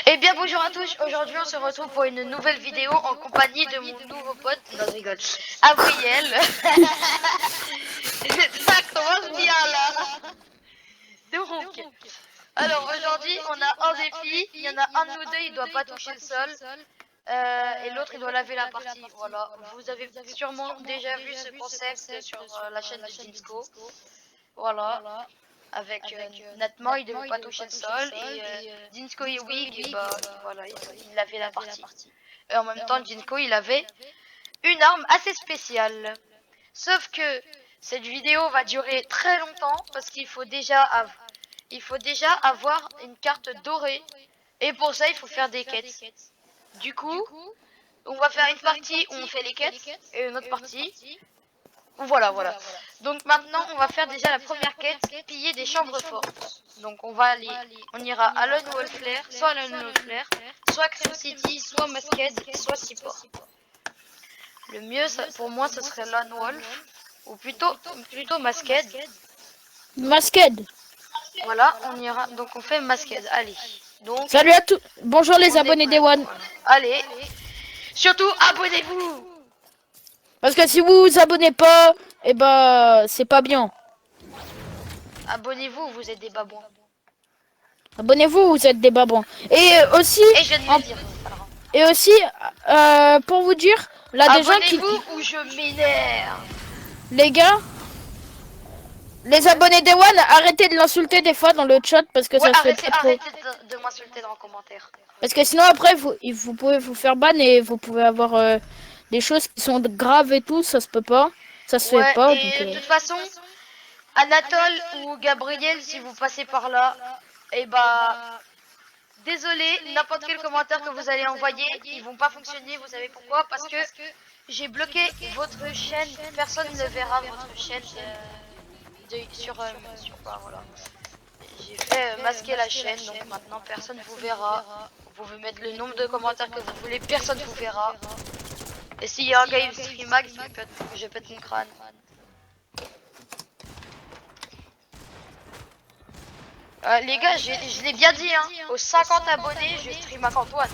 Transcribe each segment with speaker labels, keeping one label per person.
Speaker 1: Eh bien bonjour à tous, aujourd'hui on se retrouve pour une nouvelle vidéo en compagnie de mon nouveau pote, non je rigole, Abriel. Ça commence bien là. Donc, alors aujourd'hui on a un défi, il y en a un de nous deux, il doit pas toucher le sol. Et l'autre il doit laver la partie, voilà. Vous avez sûrement déjà vu ce concept sur la chaîne de Jinsco. Voilà. Avec Natman, il devait pas toucher le sol et Dinsko et Wig, bah voilà, il avait la partie. Et en même temps, Dinsko, il avait une arme assez spéciale. Sauf que cette vidéo va durer très longtemps parce il faut déjà avoir une carte dorée. Et pour ça, il faut faire des quêtes. Du coup, on va faire une partie où on fait les quêtes et une autre partie. Voilà. Donc maintenant, on va faire déjà la première quête, piller des chambres fortes. Donc on ira à Lone Wolf Flare, soit à Lone Wolf Flare, soit Cream City, soit Masked, soit Seaport. Le mieux pour moi, ce serait Lone Wolf, ou plutôt Masked.
Speaker 2: Masked.
Speaker 1: Voilà, on ira. Donc on fait Masked. Allez. Donc.
Speaker 2: Salut à tous. Bonjour les abonnés des One.
Speaker 1: Voilà. Allez. Surtout abonnez-vous.
Speaker 2: Parce que si vous vous abonnez pas, eh ben c'est pas bien.
Speaker 1: Abonnez-vous, vous êtes des babouins.
Speaker 2: Abonnez-vous, vous êtes des babons. Et aussi,
Speaker 1: Et je viens de le dire.
Speaker 2: et aussi, pour vous dire, là des gens qui,
Speaker 1: Abonnez-vous ou je m'énerve.
Speaker 2: les gars, les abonnés des One, arrêtez de l'insulter des fois dans le chat parce que ça se fait pas trop.
Speaker 1: Arrêtez de m'insulter dans les commentaires.
Speaker 2: Parce que sinon après vous pouvez vous faire ban et vous pouvez avoir des choses qui sont graves et tout, ça se peut pas, ça se fait pas.
Speaker 1: Et de toute façon, Anatole ou Gabriel, si vous passez par là, et bah désolé, n'importe quel commentaire que vous allez envoyer, ils vont pas fonctionner. Vous savez pourquoi? Parce que j'ai bloqué votre chaîne, personne ne verra votre chaîne sur voilà. J'ai fait masquer la chaîne, donc maintenant personne vous verra. Vous pouvez mettre le nombre de commentaires que vous voulez, personne vous verra. Et s'il y a un gars qui stream max, je pète mon crâne. Les gars, je l'ai bien dit, hein, aux 50 abonnés, je stream avec Antoine.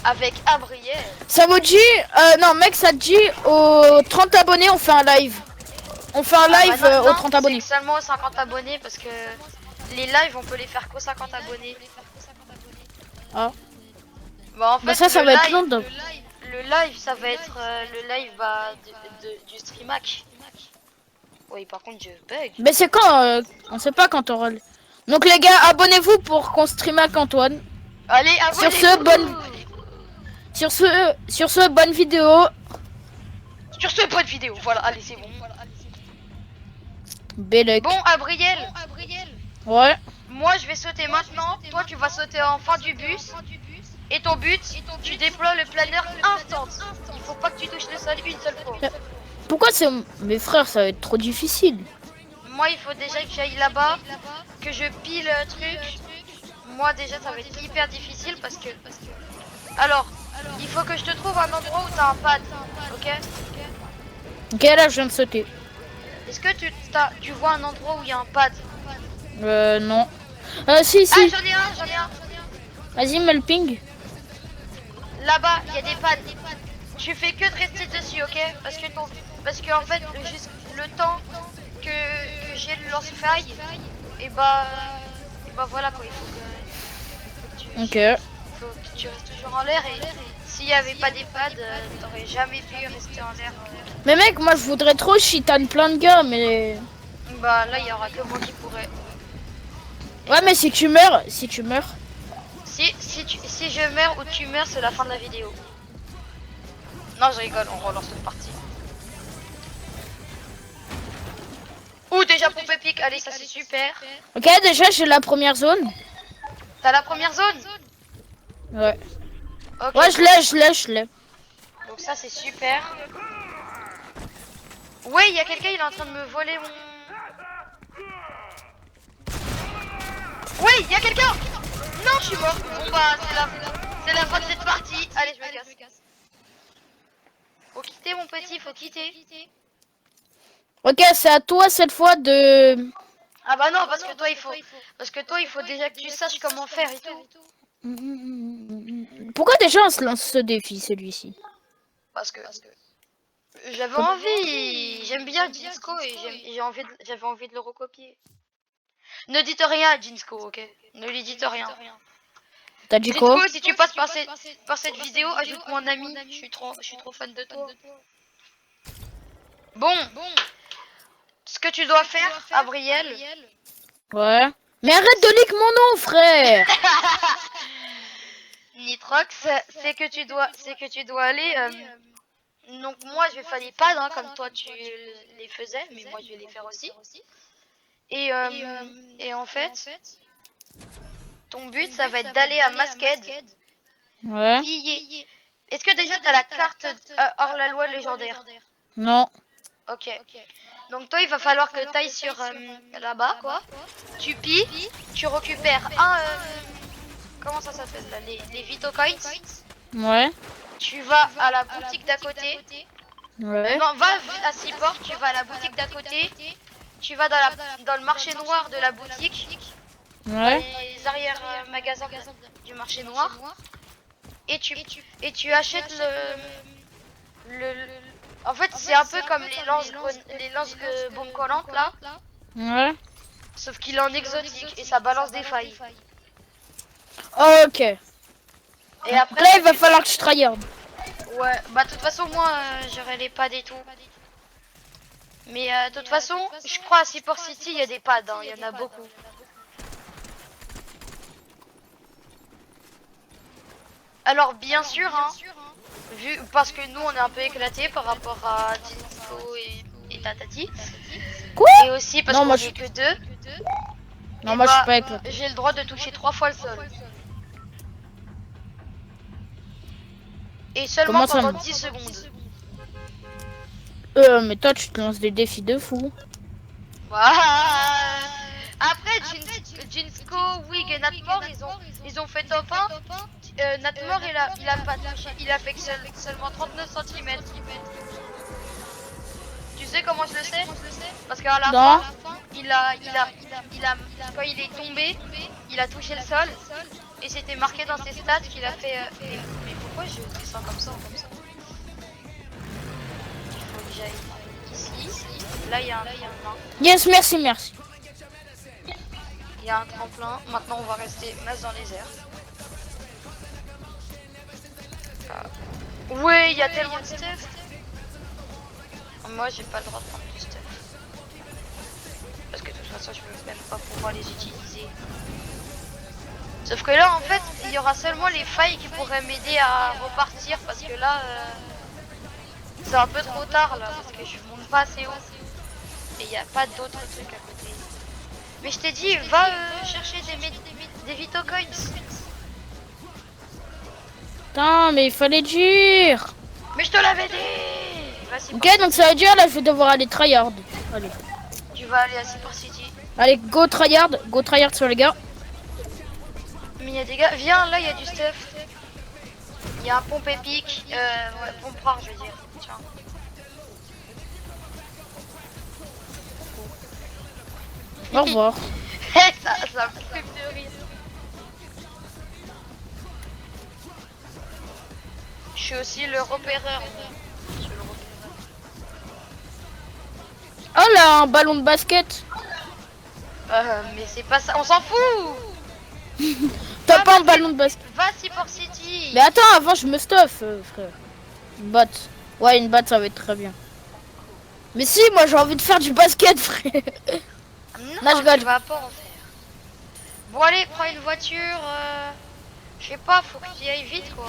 Speaker 1: Avec Abriel.
Speaker 2: Ça vous dit, non mec, ça te dit aux 30 abonnés on fait un live. On fait un live aux 30 abonnés.
Speaker 1: Seulement aux 50 abonnés parce que les lives on peut les faire qu'aux 50 abonnés.
Speaker 2: Ah.
Speaker 1: Bah en fait
Speaker 2: ça va être long.
Speaker 1: Le live ça va être le live du streamac. Oui par contre je bug.
Speaker 2: Mais c'est quand on sait pas quand on aura. Donc les gars, abonnez-vous pour qu'on stream avec Antoine.
Speaker 1: Allez, abonnez-vous.
Speaker 2: Sur ce, bonne vidéo.
Speaker 1: Sur ce, bonne vidéo. Voilà, allez, c'est bon.
Speaker 2: Bellec.
Speaker 1: Bon, Abriel.
Speaker 2: Ouais.
Speaker 1: Moi, je vais sauter maintenant. Toi, tu vas sauter en fin du bus. Et ton but, tu déploies le planeur instant. Il faut pas que tu touches le sol une seule fois.
Speaker 2: Pourquoi c'est mes frères, ça va être trop difficile.
Speaker 1: Moi, il faut déjà que j'aille là-bas, que je pile le truc. Moi, déjà, ça va être hyper difficile parce que... Alors, il faut que je te trouve un endroit où t'as un pad, ok?
Speaker 2: Ok, là, je viens de sauter.
Speaker 1: Est-ce que tu vois un endroit où il y a un pad?
Speaker 2: Non. Si.
Speaker 1: Ah, j'en ai un.
Speaker 2: Vas-y, mets le ping.
Speaker 1: Là-bas, il y a des pads. Tu fais que de rester dessus, ok? Parce que en fait, juste le temps que j'ai le lance-faille, et bah voilà quoi, il faut que tu restes toujours en l'air et s'il n'y avait pas des pads, t'aurais jamais pu rester en l'air.
Speaker 2: Mais mec, moi je voudrais trop chitane plein de gars, mais...
Speaker 1: Bah là, il y aura que moi qui pourrais.
Speaker 2: Ouais, mais si tu meurs...
Speaker 1: Si je meurs ou tu meurs, c'est la fin de la vidéo. Non, je rigole, on relance une partie. Ouh, déjà pour Pépic, allez, ça c'est super.
Speaker 2: Ok, déjà j'ai la première zone.
Speaker 1: T'as la première zone?
Speaker 2: Ouais.
Speaker 1: Okay.
Speaker 2: Ouais, je l'ai.
Speaker 1: Donc ça c'est super. Ouais, il y a quelqu'un, il est en train de me voler mon... Ouais, il y a quelqu'un. Non, je suis mort. Bon bah, c'est la fin de cette partie. Allez, je me casse. Faut quitter mon petit, faut quitter.
Speaker 2: Ok, c'est à toi cette fois de
Speaker 1: Ah bah non, parce que toi, il faut déjà que tu saches comment faire et tout.
Speaker 2: Pourquoi déjà on se lance ce défi, celui-ci?
Speaker 1: Parce que j'avais envie, j'aime bien Disco et j'avais envie de le recopier. Ne dites rien à Jinsko, ok? Ne lui dites rien.
Speaker 2: T'as dit quoi?
Speaker 1: Jinsko, si tu passes par cette vidéo, ajoute-moi en ami. Je suis trop fan de toi. Bon, ce que tu dois faire, Abriel.
Speaker 2: Ouais. Mais arrête de leak mon nom, frère!
Speaker 1: Nitrox, c'est que tu dois aller. Donc moi, je vais faire les pads, hein, comme toi tu les faisais, mais moi je vais les faire aussi. Et, et en fait, ton but, ça va être d'aller à Masked.
Speaker 2: Ouais.
Speaker 1: Est-ce que déjà t'as la carte hors la loi légendaire?
Speaker 2: Non.
Speaker 1: Ok. Donc toi, il va falloir que tu ailles sur là-bas, quoi. Tu pilles, tu récupères comment ça s'appelle là, les Vito Coins.
Speaker 2: Ouais.
Speaker 1: Tu vas à la boutique d'à côté.
Speaker 2: Ouais.
Speaker 1: Non, va à Seaport, tu vas à la boutique d'à côté. Tu vas dans le marché noir de la boutique.
Speaker 2: Ouais.
Speaker 1: Les arrière magasins du marché noir. Et tu achètes en fait, c'est un peu comme les lances bombes collantes là.
Speaker 2: Ouais.
Speaker 1: Sauf qu'il est en exotique et ça balance des failles.
Speaker 2: Ok.
Speaker 1: Et après,
Speaker 2: Là, il va falloir que je tryhard.
Speaker 1: ouais, bah de toute façon, moi, j'aurai les pads et tout. Mais de toute façon, je crois à Seaport City, il y a des pads, hein, il y en a beaucoup. Alors, bien sûr, hein, parce que nous, on est un peu éclatés par rapport à Disco et Tatati.
Speaker 2: Quoi?
Speaker 1: Et aussi parce
Speaker 2: Non,
Speaker 1: qu'on
Speaker 2: moi,
Speaker 1: est que deux.
Speaker 2: Non,
Speaker 1: Et
Speaker 2: moi, je suis
Speaker 1: bah,
Speaker 2: pas éclaté.
Speaker 1: j'ai le droit de toucher 3 fois le sol. Et seulement
Speaker 2: Comment ça
Speaker 1: pendant
Speaker 2: me...
Speaker 1: 10 secondes.
Speaker 2: Mais toi, tu te lances des défis de fou.
Speaker 1: Voilà. Après, Jinsko, Wig et Natmore, ils ont fait top 1. Natmore, il a pas touché, il a fait que seulement 39 cm. Tu sais comment je le sais? Parce qu'à la
Speaker 2: Non.
Speaker 1: fin, quand il est tombé, il a touché le sol. Et c'était marqué dans ses stats qu'il a fait... mais pourquoi je descends comme ça? Il faut que j'aille ici. Là, il y a un tremplin.
Speaker 2: Yes, merci, merci.
Speaker 1: Il y a un tremplin. Maintenant, on va rester masse dans les airs. Ouais, il y a tellement de stuff. Moi, j'ai pas le droit de prendre du stuff. Parce que de toute façon, je peux même pas pouvoir les utiliser. Sauf que là, en fait, il y aura seulement les failles qui pourraient m'aider à repartir. Parce que là, c'est un peu trop tard, là. Parce que je monte pas assez haut. Et il n'y a pas d'autres trucs à côté. Mais je t'ai dit, va chercher des Vito Coins.
Speaker 2: Putain, mais il fallait dire.
Speaker 1: Mais je te l'avais dit. Vas-y,
Speaker 2: Ok, donc ça veut dire là, je vais devoir aller tryhard. Allez.
Speaker 1: tu vas aller à Seaport City.
Speaker 2: Allez, go tryhard sur les gars.
Speaker 1: Mais il y a des gars, viens, là il y a du stuff. Il y a un pompe épique, ouais, pompe rare je veux dire. Tiens.
Speaker 2: Au revoir.
Speaker 1: ça me fait de rire. Je suis aussi le repéreur. Je suis le repéreur.
Speaker 2: Oh là, un ballon de basket.
Speaker 1: Mais c'est pas ça, on s'en fout.
Speaker 2: T'as pas un ballon de basket.
Speaker 1: Va à Seaport City.
Speaker 2: Mais attends, avant je me stuff, frère. Une batte. Ouais, une batte, ça va être très bien. Mais si, moi j'ai envie de faire du basket, frère.
Speaker 1: Non,
Speaker 2: Là, je gagne.
Speaker 1: tu vas pas en faire. Bon allez, prends une voiture. Je sais pas, faut que tu y ailles vite quoi.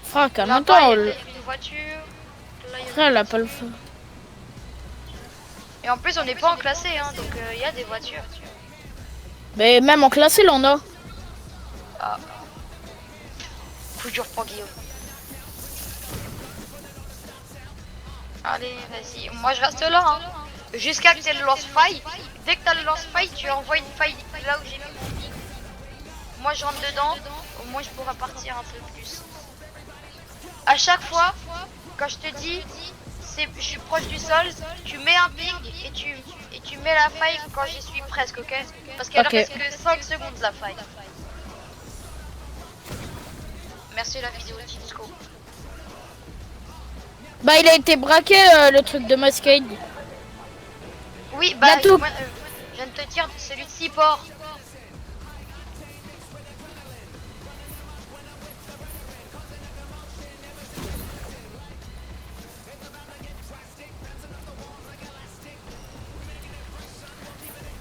Speaker 2: Frère, calme
Speaker 1: Là-bas,
Speaker 2: toi.
Speaker 1: il y a une voiture. Là, il y a
Speaker 2: Frère, elle a pas le feu.
Speaker 1: Et en plus, on n'est pas en classé, hein, donc il y a des voitures.
Speaker 2: Mais même en classé, là, on a.
Speaker 1: Ah. Coup dur pour Guillaume. Allez, vas-y. Moi, je reste là, hein. Jusqu'à que tu aies le lance-faille. Dès que tu as le lance-faille, tu envoies une faille là où j'ai mis mon pic. Moi, je rentre dedans. Au moins, je pourrai partir un peu plus. À chaque fois, quand je te dis, je suis proche du sol, tu mets un ping et tu mets la faille quand j'y suis presque, ok? Parce qu'elle
Speaker 2: Ok.
Speaker 1: reste que 5 secondes la faille. Merci la vidéo Disco.
Speaker 2: Bah, il a été braqué, le truc de Mascade.
Speaker 1: Oui, bah,
Speaker 2: La toupe.
Speaker 1: moi, je viens de te dire celui de Seaport.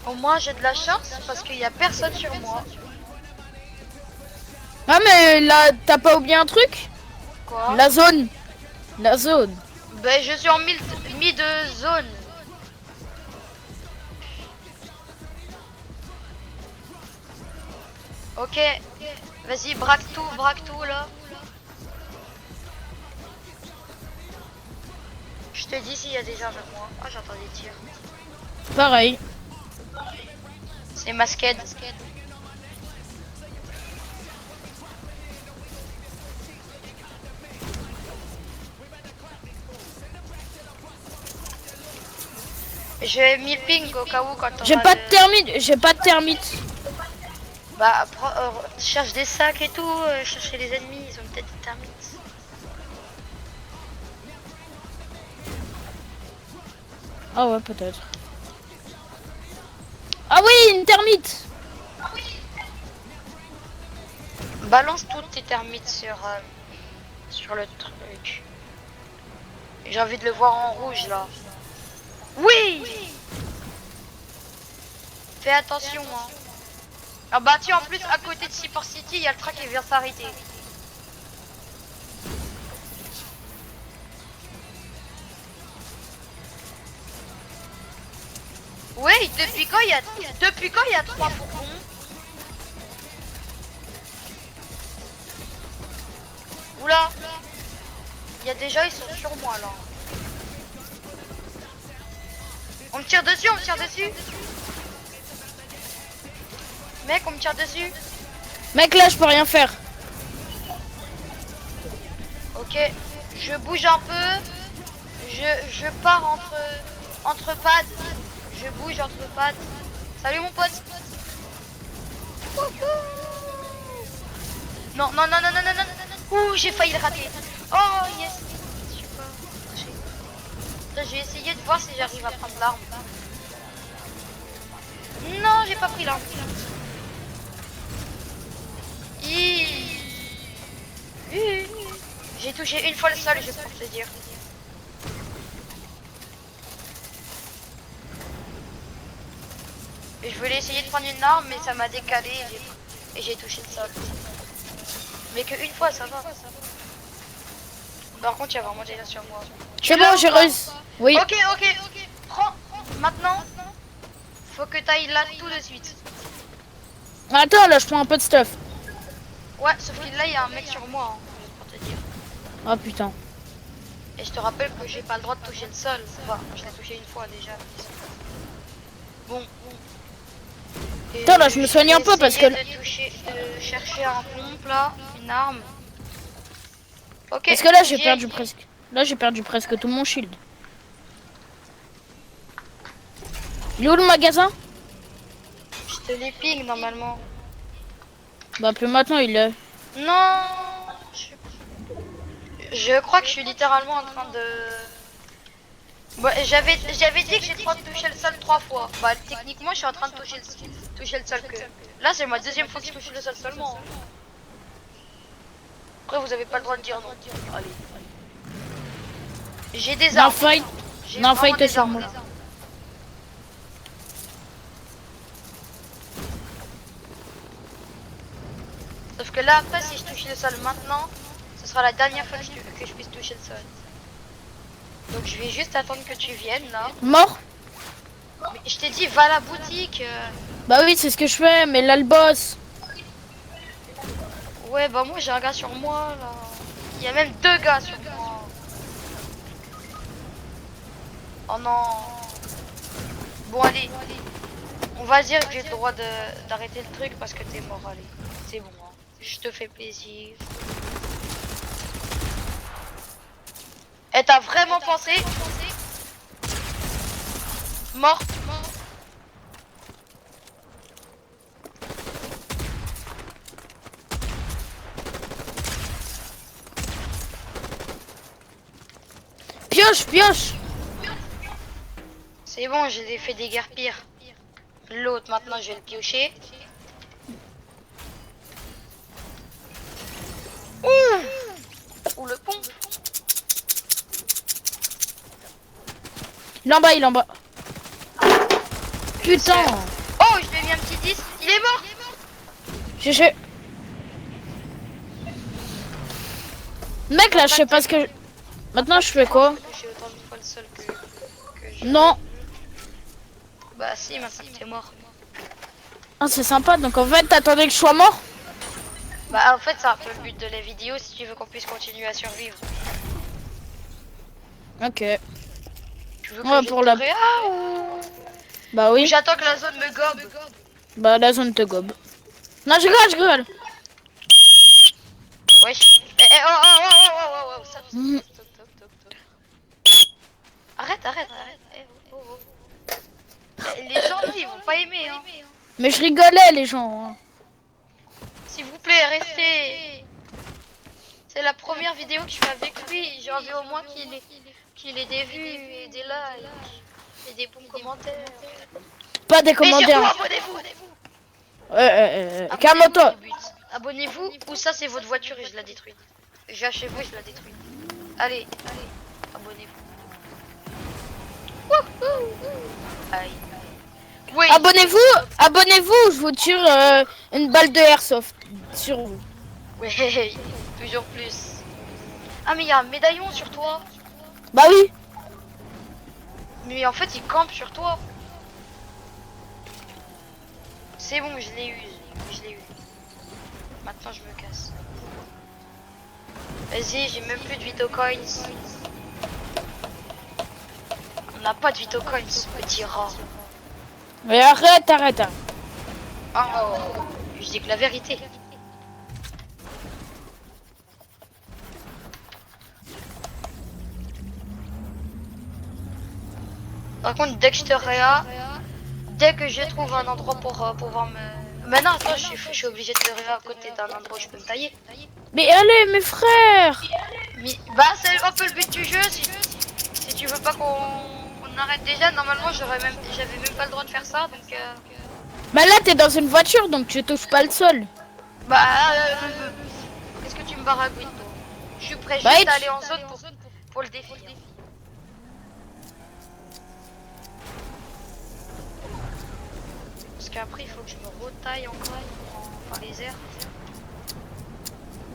Speaker 1: Au moins j'ai de la chance parce qu'il y a personne sur moi.
Speaker 2: Ah, mais là, t'as pas oublié un truc?
Speaker 1: Quoi?
Speaker 2: La zone. La zone.
Speaker 1: Ben je suis en mid zone. Ok, vas-y braque tout là. Je te dis s'il y a des gens avec moi. Ah j'entends des tirs.
Speaker 2: Pareil.
Speaker 1: C'est Masqued. J'ai mis le ping au cas où quand on
Speaker 2: J'ai pas de thermite. J'ai pas de thermite.
Speaker 1: Bah cherche des sacs et tout, chercher les ennemis, ils ont peut-être des termites.
Speaker 2: Ah ouais, peut-être. Ah oui, une thermite.
Speaker 1: Balance toutes tes termites sur le truc. J'ai envie de le voir en rouge là. Oui. Fais attention hein. Ah bah tiens en plus à côté de Seaport City il y a le train qui vient s'arrêter. Oui, depuis quand il y a 3 fourgons? Oula. Il y a déjà ils sont sur moi là. On me tire dessus, Mec, on me tire dessus.
Speaker 2: Mec, là, je peux rien faire.
Speaker 1: Ok, je bouge un peu. Je pars entre pads. Je bouge entre pads. Salut mon pote. Non, non, non, non, non, non, non, non. Ouh, j'ai failli le rater. Oh, yes. Je sais pas. Je vais essayer de voir si j'arrive à prendre l'arme. Non, j'ai pas pris l'arme. J'ai touché une fois le sol, juste pour te dire. Et je voulais essayer de prendre une arme, mais ça m'a décalé et j'ai touché le sol. Mais que une fois, ça va. Par contre, il y a vraiment des gens sur moi.
Speaker 2: C'est bon, j'ai réussi. Oui.
Speaker 1: Ok. Prends. Maintenant, faut que t'ailles là tout de suite.
Speaker 2: Attends, là, je prends un peu de stuff.
Speaker 1: Ouais, sauf que là, il y a un mec sur moi, hein, juste pour te dire.
Speaker 2: Oh putain.
Speaker 1: Et je te rappelle que j'ai pas le droit de toucher le sol. Enfin, je l'ai touché une fois déjà. Bon. Et
Speaker 2: Attends, là, je me soigne un peu parce que...
Speaker 1: de chercher un pompe là, une arme. Ok.
Speaker 2: Parce que là, j'ai perdu presque... Là, j'ai perdu presque tout mon shield. Il est où le magasin?
Speaker 1: Je te les ping normalement.
Speaker 2: Bah, plus maintenant, il est...
Speaker 1: Non. Je crois que je suis littéralement en train de... Bon, j'avais dit que j'ai le droit de toucher le sol 3 fois. Bah techniquement je suis en train de toucher le sol que... Là c'est ma deuxième fois que je touche le sol seulement. Après vous avez pas le droit de dire non. Allez. J'ai des armes. J'ai
Speaker 2: Non,
Speaker 1: vraiment
Speaker 2: fight
Speaker 1: des
Speaker 2: sur
Speaker 1: armes,
Speaker 2: moi.
Speaker 1: là. Sauf que là après si je touche le sol maintenant, ce sera la dernière fois que je puisse toucher le sol. Donc je vais juste attendre que tu viennes là.
Speaker 2: Mort?
Speaker 1: Mais je t'ai dit va à la boutique.
Speaker 2: Bah oui, c'est ce que je fais, mais là, le boss...
Speaker 1: Ouais bah moi j'ai un gars sur moi là. Il y a même 2 gars sur moi. Oh non. Bon allez. On va dire que j'ai le droit d'arrêter le truc parce que t'es mort, allez. C'est bon, hein. Je te fais plaisir. Et t'as vraiment pensé? Mort.
Speaker 2: Pioche, pioche.
Speaker 1: C'est bon, j'ai fait des guerres pires. L'autre, maintenant, je vais le piocher. Ouh, le pont.
Speaker 2: Il est en bas, il est en bas. Putain.
Speaker 1: Oh, je lui ai mis un petit 10. Il est mort.
Speaker 2: GG. Mec, là, je sais pas ce que... Maintenant, je fais quoi?
Speaker 1: Je suis autant de fois le seul que je...
Speaker 2: Non.
Speaker 1: Bah si, maintenant que t'es mort.
Speaker 2: Ah, c'est sympa. Donc, en fait, t'attendais que je sois mort?
Speaker 1: Bah en fait, c'est un peu le but de la vidéo si tu veux qu'on puisse continuer à survivre.
Speaker 2: Ok.
Speaker 1: Tu veux que
Speaker 2: Ouais,
Speaker 1: je
Speaker 2: pour
Speaker 1: te
Speaker 2: la...
Speaker 1: réa ou...
Speaker 2: Bah oui.
Speaker 1: J'attends que la zone me gobe.
Speaker 2: Bah, la zone te gobe. Non, je rigole, je rigole.
Speaker 1: Wesh. Oh, stop,
Speaker 2: Mhm.
Speaker 1: stop. Arrête. Oh, oh. Les gens là, ils vont pas aimer hein.
Speaker 2: Mais je rigolais, les gens. Hein.
Speaker 1: S'il vous plaît, restez. C'est la première vidéo que je fais avec lui. J'ai envie au moins qu'il ait des vues et des likes et des bons commentaires.
Speaker 2: Pas des
Speaker 1: Et surtout,
Speaker 2: commentaires.
Speaker 1: abonnez-vous.
Speaker 2: Calme-toi.
Speaker 1: du but. Abonnez-vous ou ça c'est votre voiture et je la détruis. J'ai chez vous et je la détruis. Allez, abonnez-vous. Aïe. Oui.
Speaker 2: Abonnez-vous, je vous tire une balle de airsoft sur vous.
Speaker 1: Ouais, toujours plus. Ah mais il y a un médaillon sur toi.
Speaker 2: Bah oui.
Speaker 1: Mais en fait il campe sur toi. C'est bon, je l'ai eu. Maintenant je me casse. Vas-y, j'ai même plus de Vito Coins. On n'a pas de Vito Coins, petit rat.
Speaker 2: Mais arrête.
Speaker 1: Oh, je dis que la vérité. Par contre, dès que je te réa, dès que je trouve un endroit pour pouvoir me... Maintenant, attends, je suis obligé de te réa à côté d'un endroit où je peux me tailler.
Speaker 2: Mais allez, mes frères.
Speaker 1: Mais, bah, c'est un peu le but du jeu. Si tu veux pas qu'on arrête déjà, normalement, j'avais même pas le droit de faire ça, donc...
Speaker 2: Bah là, t'es dans une voiture, donc tu touches pas le sol.
Speaker 1: Bah, qu'est-ce que tu me baragouines, toi? Je suis prêt
Speaker 2: Bah,
Speaker 1: juste à aller en zone pour le défi. Hein. Parce qu'après, il faut que je me retaille encore par les airs.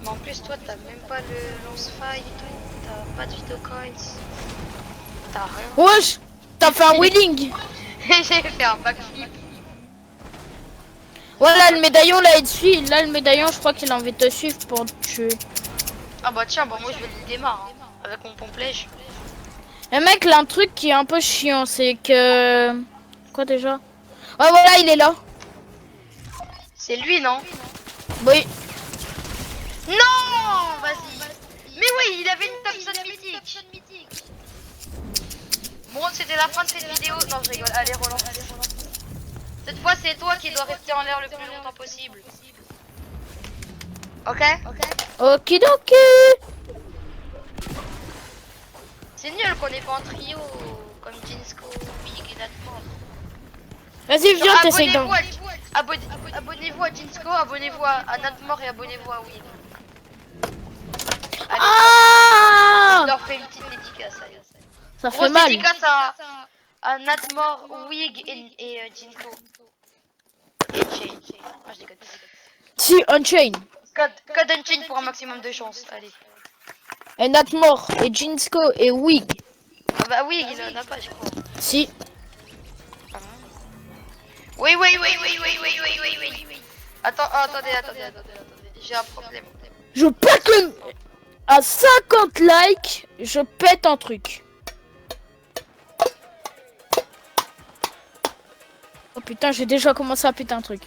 Speaker 1: Mais en plus, toi, t'as même pas le lance-faille et tout. T'as pas de Vito Coins. T'as rien.
Speaker 2: Wesh, t'as fait un wheeling.
Speaker 1: J'ai fait un backflip.
Speaker 2: Voilà, le médaillon, là, il te suit. Là, le médaillon, je crois qu'il a envie de te suivre pour te tuer.
Speaker 1: Ah bah tiens, bah moi je vais le démarrer hein, avec mon pompe-lèche.
Speaker 2: Le mec, là, un truc qui est un peu chiant, c'est que... Quoi déjà? Ouais, voilà, il est là.
Speaker 1: C'est lui, non?
Speaker 2: Oui.
Speaker 1: Non, vas-y. Mais oui, il avait une Thompson mythique. Bon, c'était la fin de cette vidéo. Non, je rigole. Allez, relance. Cette fois, c'est toi qui dois rester en l'air le plus longtemps possible. Ok?
Speaker 2: Okidoki.
Speaker 1: C'est nul qu'on n'est pas en trio comme Jinsko, Big et Natmore.
Speaker 2: Vas-y, viens, t'essayes d'en...
Speaker 1: Abonnez-vous à Jinsko, abonnez-vous à Natmore et abonnez-vous à Will. Allez,
Speaker 2: Ah,
Speaker 1: je leur fais une petite dédicace. Allez.
Speaker 2: ça fait
Speaker 1: Grosse
Speaker 2: mal.
Speaker 1: dédicace à Natmore, Wig et Jinko. Et Chain. Ah, je déconne.
Speaker 2: Si, Unchain.
Speaker 1: Code Unchain pour un maximum de chance. Allez.
Speaker 2: Et Natmore, et Jinsko, et Wig.
Speaker 1: Ah bah Wig, il en a pas, je crois.
Speaker 2: Si.
Speaker 1: Oui. Attendez. J'ai un problème.
Speaker 2: Je pète le... À 50 likes, je pète un truc. Oh putain, j'ai déjà commencé à péter un truc.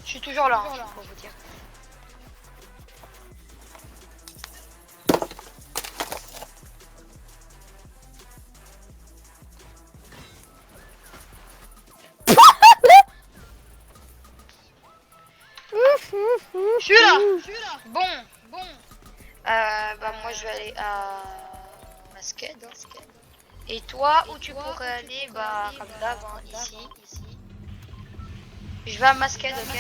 Speaker 1: Je suis toujours là, hein, pour vous dire. moi je vais aller à Masqued. Et toi, où tu pourrais aller? Bah, comme d'hab, hein, ici. Je vais à Masqued, ok?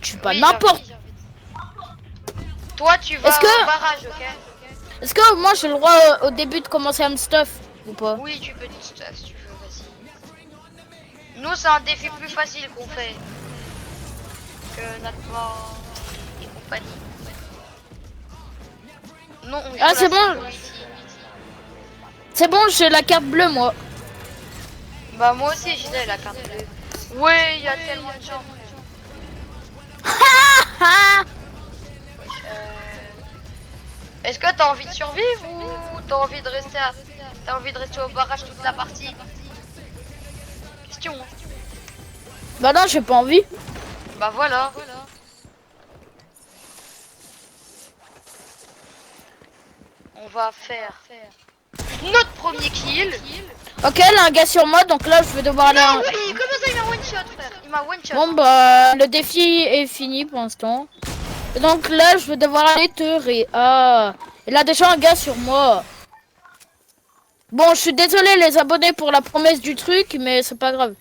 Speaker 2: Tu pas
Speaker 1: Oui, j'ai
Speaker 2: n'importe.
Speaker 1: envie. Toi, tu vas
Speaker 2: Est-ce que,
Speaker 1: au barrage, ok?
Speaker 2: est-ce que moi j'ai le droit au début de commencer à me stuff ou pas?
Speaker 1: Oui, tu peux te stuff si tu veux, vas-y. Nous, c'est un défi plus facile qu'on fait que notre mort et compagnie. Non, on joue
Speaker 2: Ah
Speaker 1: la
Speaker 2: c'est bon,
Speaker 1: sécurité.
Speaker 2: c'est bon, j'ai la carte bleue moi.
Speaker 1: Bah, moi aussi, je l'ai la carte bleue. Oui, il y a tellement de gens.
Speaker 2: Ah,
Speaker 1: Wesh, est-ce que t'as envie de survivre ou t'as envie de rester t'as envie de rester au barrage toute la partie? Question. Hein.
Speaker 2: bah non, j'ai pas envie.
Speaker 1: Bah voilà. On va faire notre premier kill.
Speaker 2: Ok, là un gars sur moi, donc là je vais devoir aller.
Speaker 1: Non, oui, comment ça il m'a one shot, frère? Il m'a one shot.
Speaker 2: Bon bah le défi est fini pour l'instant. Donc là je vais devoir aller te ré. Ah, il a déjà un gars sur moi. Bon, je suis désolé les abonnés pour la promesse du truc, mais c'est pas grave.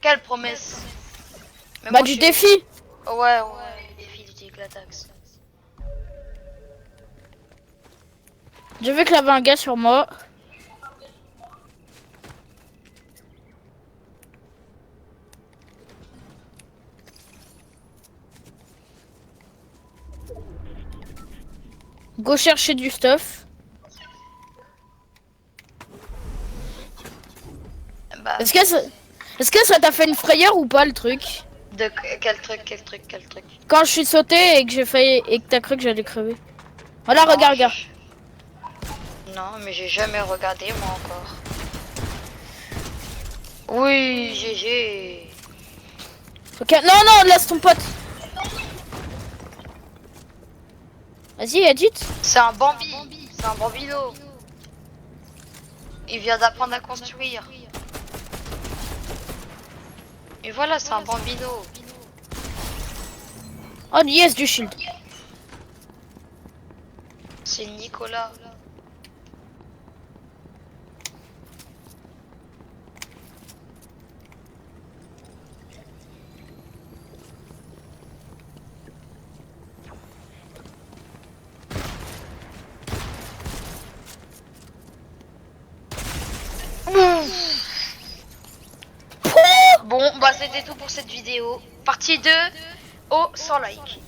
Speaker 1: Quelle promesse? Mais
Speaker 2: Bah
Speaker 1: moi,
Speaker 2: du
Speaker 1: je suis-
Speaker 2: défi.
Speaker 1: Ouais, le défi du Tic-Latax.
Speaker 2: J'ai vu qu'il y avait un gars sur moi. Go chercher du stuff.
Speaker 1: Bah,
Speaker 2: Est-ce que ça t'a fait une frayeur ou pas le truc?
Speaker 1: de quel truc?
Speaker 2: Quand je suis sauté et que j'ai failli et que t'as cru que j'allais crever. Voilà,
Speaker 1: Non,
Speaker 2: regarde, regarde.
Speaker 1: Non, mais j'ai jamais regardé moi encore. Oui, GG.
Speaker 2: Ok, non, non, laisse ton pote. Vas-y, Edith.
Speaker 1: C'est un Bambi. C'est un Bambino. Il vient d'apprendre à construire. Et voilà, c'est un Bambino.
Speaker 2: Oh, yes, du shield.
Speaker 1: C'est Nicolas. Bon, bah c'était tout pour cette vidéo. Partie 2 au 100 likes.